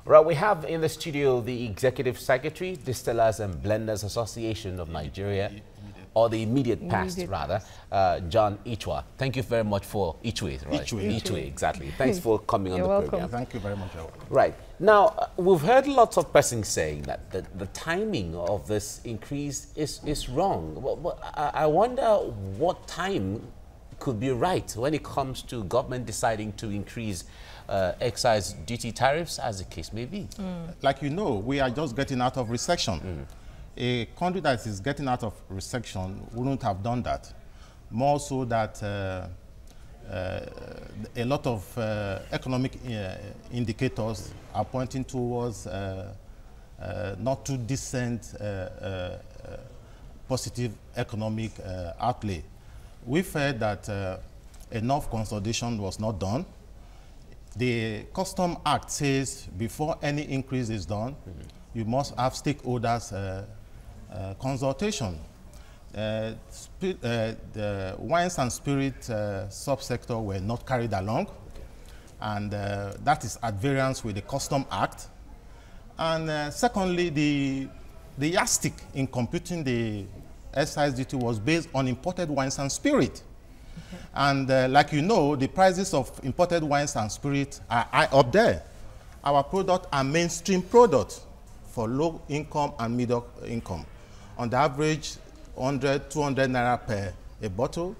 Right, we have in the studio the Executive Secretary, Distillers and Blenders Association of Nigeria, or the immediate past, rather, John Ichwa. Thank you very much for Ichwe, right? Ichwe, exactly. Thanks for coming on the program. Thank you very much. Right. Now, we've heard lots of persons saying that the timing of this increase is wrong. I wonder what time could be right when it comes to government deciding to increase excise duty tariffs, as the case may be. Like you know, we are just getting out of recession. A country that is getting out of recession wouldn't have done that. More so that a lot of economic indicators are pointing towards not too decent positive economic outlay. We've heard that enough consolidation was not done. The Custom Act says before any increase is done, you must have stakeholders consultation. The wines and spirit subsector were not carried along, and that is at variance with the Custom Act. And secondly, the yardstick in computing the excise duty was based on imported wines and spirit. And like you know, the prices of imported wines and spirits are high up there. Our products are mainstream products for low income and middle income. On the average, 100, 200 naira per a bottle.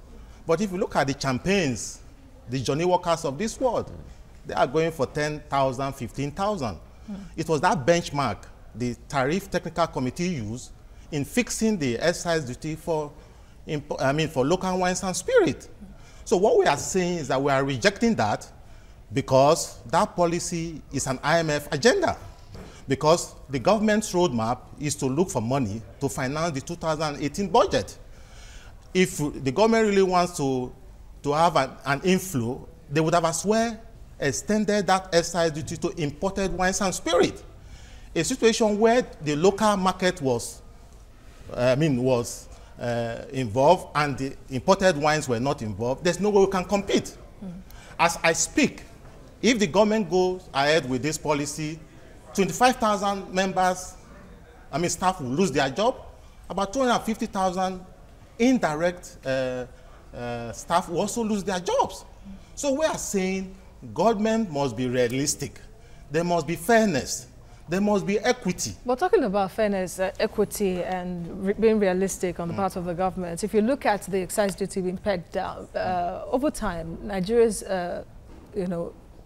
But if you look at the champagnes, the Johnny Walkers of this world, they are going for 10,000, 15,000. It was that benchmark the Tariff Technical Committee used in fixing the excise duty for local wines and spirit. So what we are saying is that we are rejecting that because that policy is an IMF agenda. Because the government's roadmap is to look for money to finance the 2018 budget. If the government really wants to have an inflow, they would have as well extended that excise duty to imported wines and spirit. A situation where the local market was involved and the imported wines were not involved, there's no way we can compete. As I speak, if the government goes ahead with this policy, 25,000 staff will lose their job. About 250,000 indirect staff will also lose their jobs. So we are saying government must be realistic. There must be fairness. There must be equity. We're talking about fairness, equity, and being realistic on the part of the government. If you look at the excise duty being pegged down, over time, Nigeria's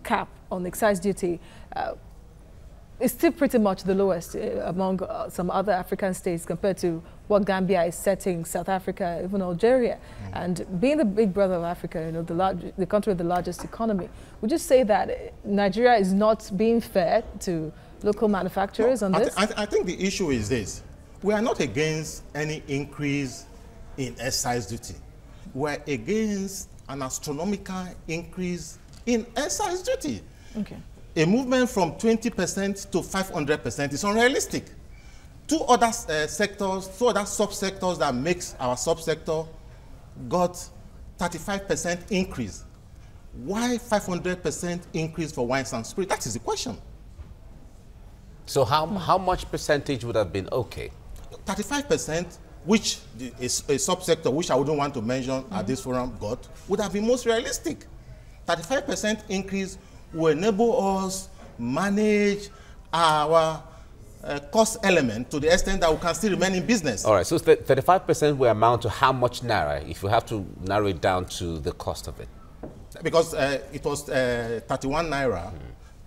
cap on excise duty is still pretty much the lowest among some other African states compared to what Gambia is setting, South Africa, even Algeria. And being the big brother of Africa, the country with the largest economy, would you say that Nigeria is not being fair to local manufacturers on this? I think the issue is this. We are not against any increase in excise duty. We're against an astronomical increase in excise duty. Okay. A movement from 20% to 500% is unrealistic. Two other subsectors that makes our subsector got 35% increase. Why 500% increase for wines and spirit? That is the question. So how much percentage would have been okay? 35%, which is a subsector which I wouldn't want to mention at this forum got, would have been most realistic. 35% increase will enable us manage our cost element to the extent that we can still remain in business. All right, so 35% will amount to how much naira if you have to narrow it down to the cost of it? Because it was 31 naira,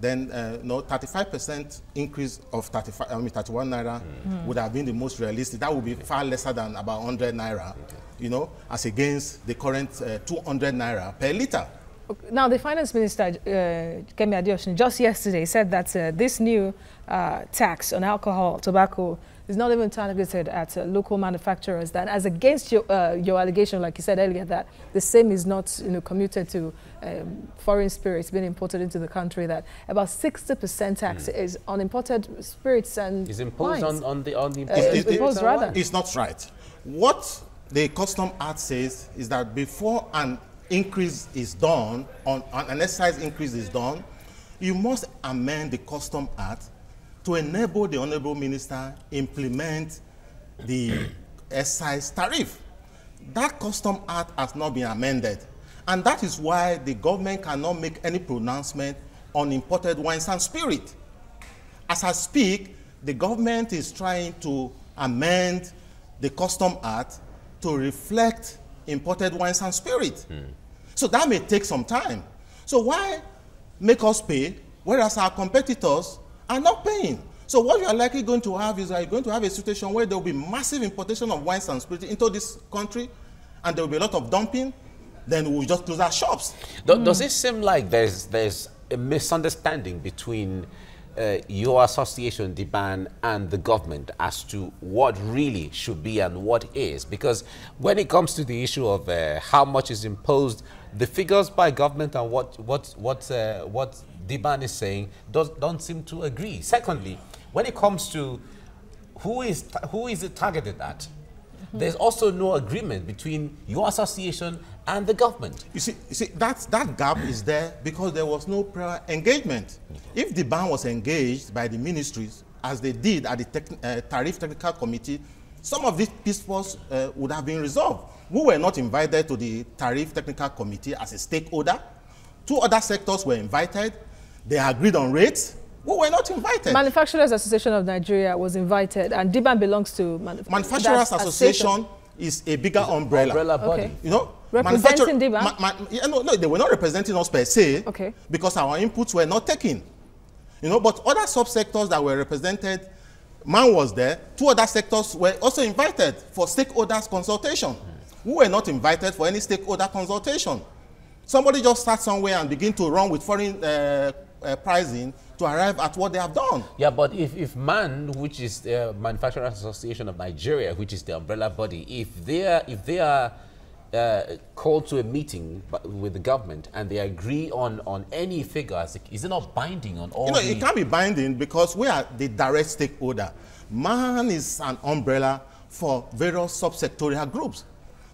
then 35% increase of 31 naira would have been the most realistic. That would be far lesser than about 100 naira, as against the current 200 naira per liter. Now, the Finance Minister, Kemi Adeosun, just yesterday said that this new tax on alcohol, tobacco, is not even targeted at local manufacturers. That, as against your allegation, like you said earlier, that the same is not commuted to foreign spirits being imported into the country. That about 60% tax is on imported spirits and is imposed wines. on the imported rather. It's not right. What the Custom Act says is that before an increase is done, an excise increase is done, you must amend the Custom Act to enable the Honorable Minister implement the excise tariff. That Custom Act has not been amended. And that is why the government cannot make any pronouncement on imported wines and spirit. As I speak, the government is trying to amend the Custom Act to reflect imported wines and spirit. So that may take some time. So why make us pay, whereas our competitors are not paying? So what you are likely going to have is that you're going to have a situation where there will be massive importation of wines and spirits into this country, and there will be a lot of dumping. Then we'll just close our shops. Does it seem like there's a misunderstanding between your association, DBAN, and the government as to what really should be and what is? Because when it comes to the issue of how much is imposed, the figures by government and what DBAN is saying don't seem to agree. Secondly, when it comes to who is it targeted at, there's also no agreement between your association and the government. You see that gap is there because there was no prior engagement. If the ban was engaged by the ministries, as they did at the Tariff Technical Committee, some of these pitfalls would have been resolved. We were not invited to the Tariff Technical Committee as a stakeholder. Two other sectors were invited. They agreed on rates. We were not invited. Manufacturers Association of Nigeria was invited, and DBAN belongs to Manufacturers Association is a bigger umbrella body. Okay. You know, representing DBAN? No, they were not representing us per se, okay, because our inputs were not taken. You know, but other subsectors that were represented, MAN was there. Two other sectors were also invited for stakeholders consultation. We were not invited for any stakeholder consultation. Somebody just starts somewhere and begin to run with foreign pricing to arrive at what they have done. Yeah, but if MAN, which is the Manufacturers Association of Nigeria, which is the umbrella body, if they are called to a meeting with the government and they agree on any figures, is it not binding on all? You know, it can't be binding because we are the direct stakeholder. MAN is an umbrella for various subsectorial groups.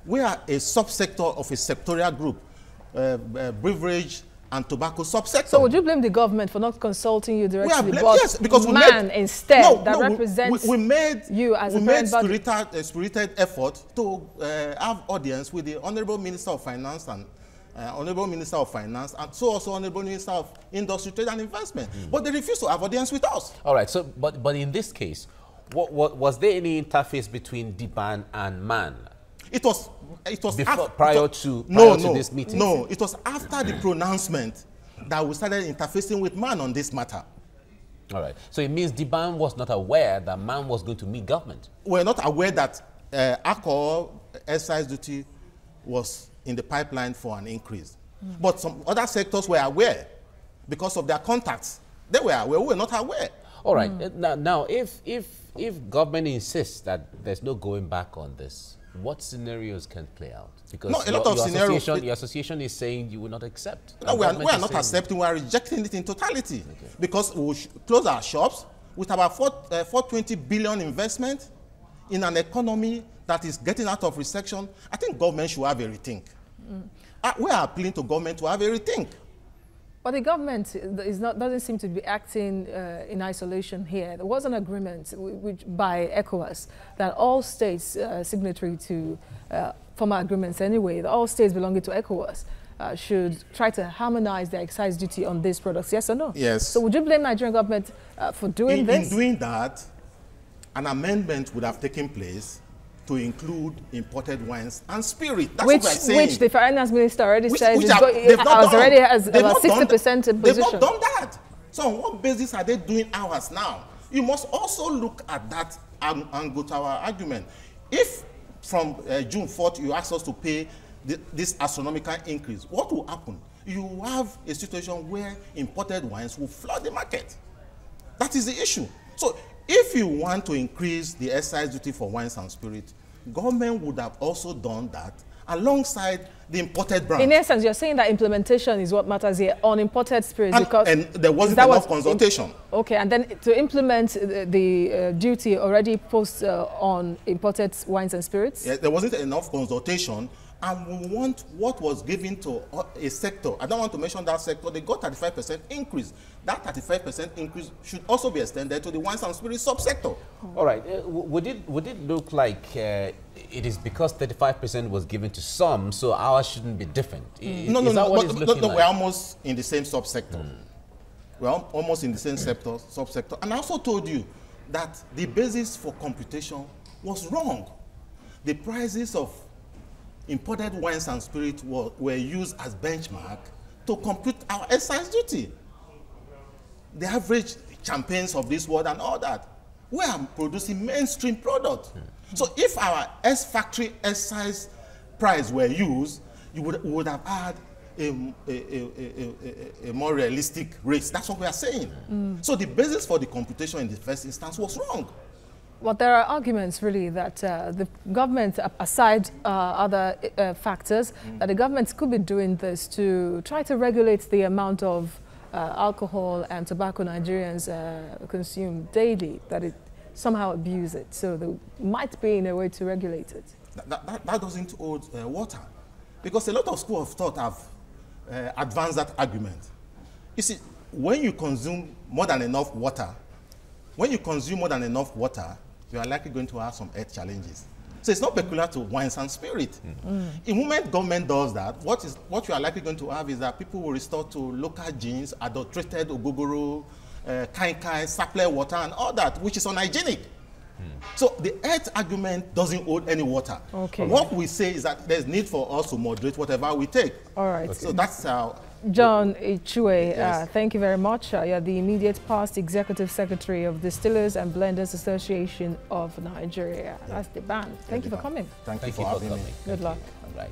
We are a subsector of a sectorial group, beverage and tobacco subsector. So would you blame the government for not consulting you directly? Yes, because we made instead represents we made you as a spirited effort to have audience with the Honorable Minister of Finance and Honorable Minister of Finance, and so also Honorable Minister of Industry, Trade and Investment. But they refused to have audience with us. All right. So, but in this case, what was there any interface between DBAN and MAN? It was prior to this meeting. No, it was after the pronouncement that we started interfacing with MAN on this matter. All right. So it means DBAN was not aware that MAN was going to meet government. We're not aware that alcohol excise duty was in the pipeline for an increase. But some other sectors were aware because of their contacts. They were aware. We were not aware. All right. Now, if government insists that there's no going back on this, what scenarios can play out? Because no, a lot of scenarios. Your association is saying you will not accept. No, we are not accepting. We are rejecting it in totality. Okay. Because we will close our shops with about 420 billion investment in an economy that is getting out of recession. I think government should have a rethink. We are appealing to government to have a rethink. But the government doesn't seem to be acting in isolation here. There was an agreement by ECOWAS that all states signatory to former agreements anyway, all states belonging to ECOWAS should try to harmonize their excise duty on these products, yes or no? Yes. So would you blame Nigerian government for doing this? In doing that, an amendment would have taken place to include imported wines and spirit. That's what I'm saying. Which the finance minister already says already has about 60% position. They've not done that. So on what basis are they doing ours now? You must also look at that and go to our argument. If from June 4th you ask us to pay this astronomical increase, what will happen? You have a situation where imported wines will flood the market. That is the issue. So if you want to increase the excise duty for wines and spirits, government would have also done that alongside the imported brands. In essence, you're saying that implementation is what matters here on imported spirits, and there wasn't enough consultation. Okay, and then to implement the duty already posed on imported wines and spirits? Yeah, there wasn't enough consultation, and we want what was given to a sector. I don't want to mention that sector. They got 35% increase. That 35% increase should also be extended to the wines and spirits subsector. All right. Would it look like it is because 35% was given to some, so ours shouldn't be different? No, we're almost in the same subsector. We're almost in the same subsector. And I also told you that the basis for computation was wrong. The prices of imported wines and spirits were used as benchmark to compute our excise duty. The average champagnes of this world and all that, we are producing mainstream product. So if our factory excise price were used, you would have had a more realistic rate. That's what we are saying. So the basis for the computation in the first instance was wrong. Well, there are arguments really that the government, aside other factors, that the government could be doing this to try to regulate the amount of alcohol and tobacco Nigerians consume daily, that it somehow abuse it. So there might be in a way to regulate it. That doesn't hold water, because a lot of schools of thought have advanced that argument. You see, when you consume more than enough water, you are likely going to have some health challenges. So it's not peculiar to wines and spirit. In moment government does that, what you are likely going to have is that people will resort to local gins, adulterated ogogoro, kai-kai, supply water and all that, which is unhygienic. So the health argument doesn't hold any water. Okay. What we say is that there's need for us to moderate whatever we take. All right. So that's how. John Ichue, yes. Thank you very much. You're the immediate past Executive Secretary of Distillers and Blenders Association of Nigeria. That's the band. Thank you for coming. Thank you for having me. Good luck. All right.